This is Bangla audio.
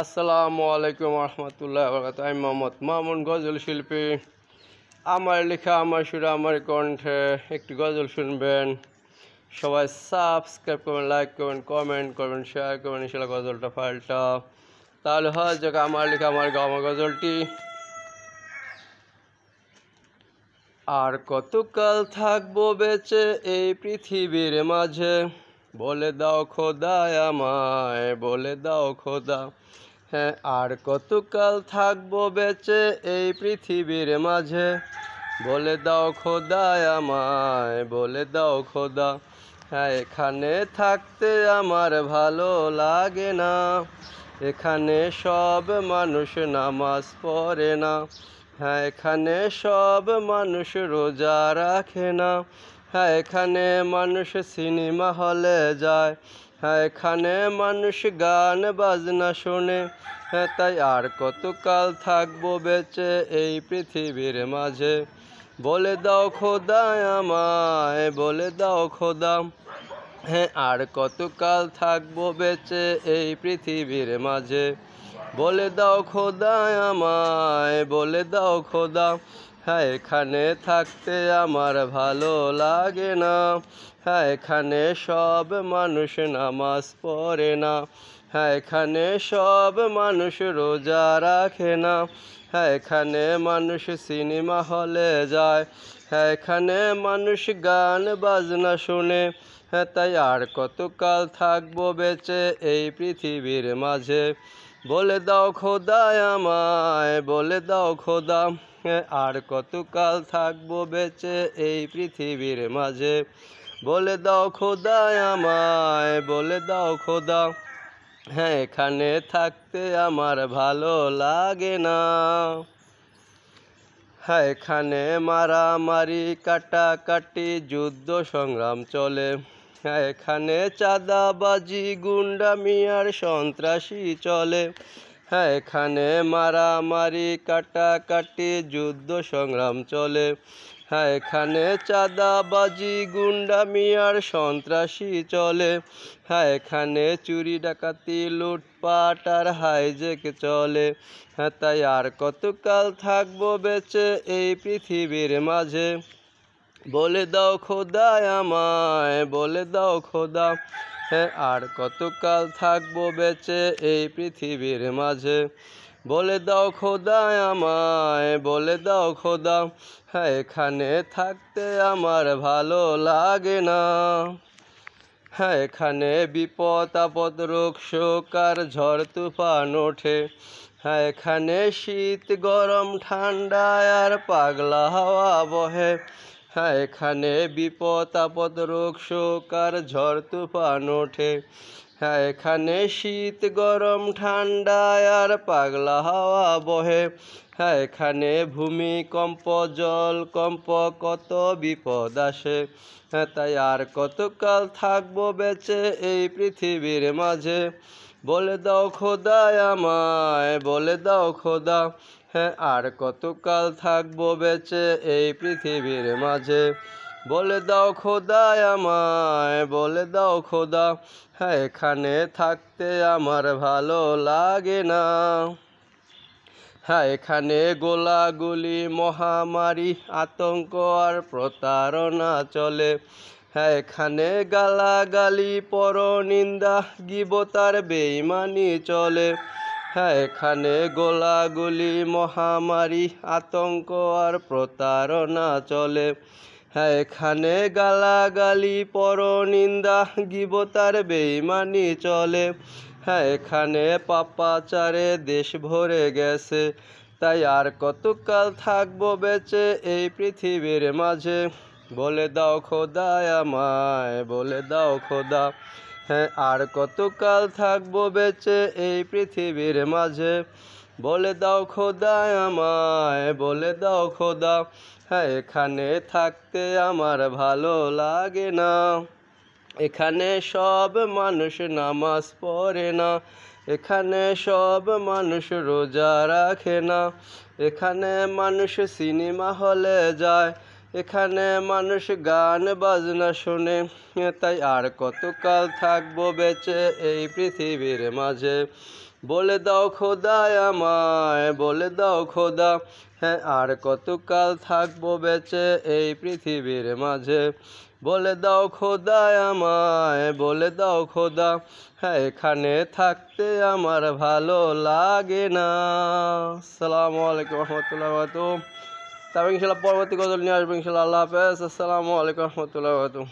আসসালামু আলাইকুম রহমতুল্লাহ বরকাত। আমি মোহাম্মদ মামুন, গজল শিল্পী। আমার লেখা, আমার সুরে, আমার কণ্ঠে একটি গজল শুনবেন। সবাই সাবস্ক্রাইব করবেন, লাইক করবেন, কমেন্ট করবেন, শেয়ার করবেন। ইনশাআল্লাহ গজলটা ফাইলটা তাহলে হয় যাক আমার লেখা, আমার গাওয়া, আমার গজলটি। আর কতকাল থাকবো বেঁচে এই পৃথিবীর মাঝে, বলে দাও খোদা আমায়, বলে দাও খোদা। হ্যাঁ, আর কতকাল থাকবো বেঁচে এই পৃথিবীর মাঝে, বলে দাও খোদা আমায়, বলে দাও খোদা। হ্যাঁ, এখানে থাকতে আমার ভালো লাগে না, এখানে সব মানুষ নামাজ পড়ে না। হ্যাঁ, এখানে সব মানুষ রোজা রাখে না। হ্যাঁ, এখানে মানুষ সিনেমা হলে যায়। হ্যাঁ, এখানে মানুষ গান বাজনা শোনে। হ্যাঁ, তাই আর কতকাল থাকবো বেঁচে এই পৃথিবীর মাঝে, বলে দাও খোদা আমায়, বলে দাও খোদা। হ্যাঁ, আর কতকাল থাকবো বেঁচে এই পৃথিবীর মাঝে, বলে দাও খোদা আমায়, বলে দাও খোদা। হ্যাঁ, এখানে থাকতে আমার ভালো লাগে না, হ্যাঁ, এখানে সব মানুষ নামাজ পড়ে না। হ্যাঁ, এখানে সব মানুষ রোজা রাখে না। হ্যাঁ, এখানে মানুষ সিনেমা হলে যায়। হ্যাঁ, এখানে মানুষ গান বাজনা শোনে। হ্যাঁ, তাই আর কতকাল থাকবো বেঁচে এই পৃথিবীর মাঝে, বলে দাও খোদা আমায়, বলে দাও খোদা। হ্যাঁ, আর কতকাল থাকবো বেঁচে এই পৃথিবীর মাঝে, বলে দাও খোদা আমায়, বলে দাও খোদা। হ্যাঁ, এখানে থাকতে আমার ভালো লাগে না। হ্যাঁ, এখানে মারামারি কাটাকাটি যুদ্ধ সংগ্রাম চলে। হ্যাঁ, এখানে চাঁদাবাজি গুন্ডামি আর সন্ত্রাসী চলে। হ্যাঁ, এখানে মারামারি কাটাকাটি যুদ্ধ সংগ্রাম চলে। হ্যাঁ, এখানে চাঁদাবাজি গুন্ডামি আর সন্ত্রাসী চলে। হ্যাঁ, এখানে চুরি ডাকাতি লুটপাট আর হাইজ্যাক চলে। হ্যাঁ, তাই আর কতকাল থাকবো বেঁচে এই পৃথিবীর মাঝে, বলে দাও খোদা আমায়, বলে দাও খোদা। হ্যাঁ, আর কতকাল থাকবো বেঁচে এই পৃথিবীর মাঝে, বলে দাও খোদা আমায়, বলে দাও খোদা। হ্যাঁ, এখানে থাকতে আমার ভালো লাগে না। হ্যাঁ, এখানে বিপদ আপদ রোগ শোক আর ঝড় তুফান ওঠে। হ্যাঁ, এখানে শীত গরম ঠান্ডা আর পাগলা হাওয়া বহে। হ্যাঁ, এখানে বিপদ আপদ রোগ শোক আর ঝড় তুফান ওঠে। হ্যাঁ, এখানে শীত গরম ঠান্ডা আর পাগলা হাওয়া বহে। হ্যাঁ, এখানে ভূমিকম্প জল কম্প কত বিপদ আসে। হ্যাঁ, তাই আর কতকাল থাকবো বেঁচে এই পৃথিবীর মাঝে, বলে দাও খোদা আমায়, বলে দাও খোদা। হ্যাঁ, আর কতকাল থাকবো বেঁচে এই পৃথিবীর মাঝে, বলে দাও খোদা আমায়, বলে দাও খোদা। হ্যাঁ, এখানে থাকতে আমার ভালো লাগে না। হ্যাঁ, এখানে গোলাগুলি মহামারী আতঙ্ক আর প্রতারণা চলে। হ্যাঁ, এখানে গালাগালি পরনিন্দা গীবত আর বেঈমানি চলে। হ্যাঁ, এখানে গোলাগুলি মহামারী আতঙ্ক আর প্রতারণা চলে। হ্যাঁ, এখানে গালাগালি পরনিন্দা গীবত আর বেঈমানি চলে। হ্যাঁ, এখানে পাপাচারে দেশ ভরে গেছে, তাই আর কতকাল থাকবো বেঁচে এই পৃথিবীর মাঝে, বলে দাও খোদা আমায়, বলে দাও খোদা। হ্যাঁ, আর কতকাল থাকবো বেঁচে এই পৃথিবীর মাঝে, বলে দাও খোদা আমায়, বলে দাও খোদা। হ্যাঁ, এখানে থাকতে আমার ভালো লাগে না, এখানে সব মানুষ নামাজ পড়ে না। এখানে সব মানুষ রোজা রাখে না। এখানে মানুষ সিনেমা হলে যায়। এখানে মানুষ গান বাজনা শোনে, তাই আর কতকাল থাকবো বেঁচে এই পৃথিবীর মাঝে। বলে দাও খোদা আমায়, বলে দাও খোদা, হ্যাঁ আর কতকাল থাকবো বেঁচে এই পৃথিবীর মাঝে। বলে দাও খোদা আমায়, বলে দাও খোদা, হ্যাঁ এখানে থাকতে আমার ভালো লাগে না। আসসালামু আলাইকুম রহমতুল্লাহ বারাকাতুহু। তবে ইনশাল্লাহ পরবর্তী গজল নিয়ে আসবো ইনশাল্লাহ। আল্লাহ হাফেজ। আসসালামু আলাইকুম রহমতুল্লাহ বারাকাতুহু।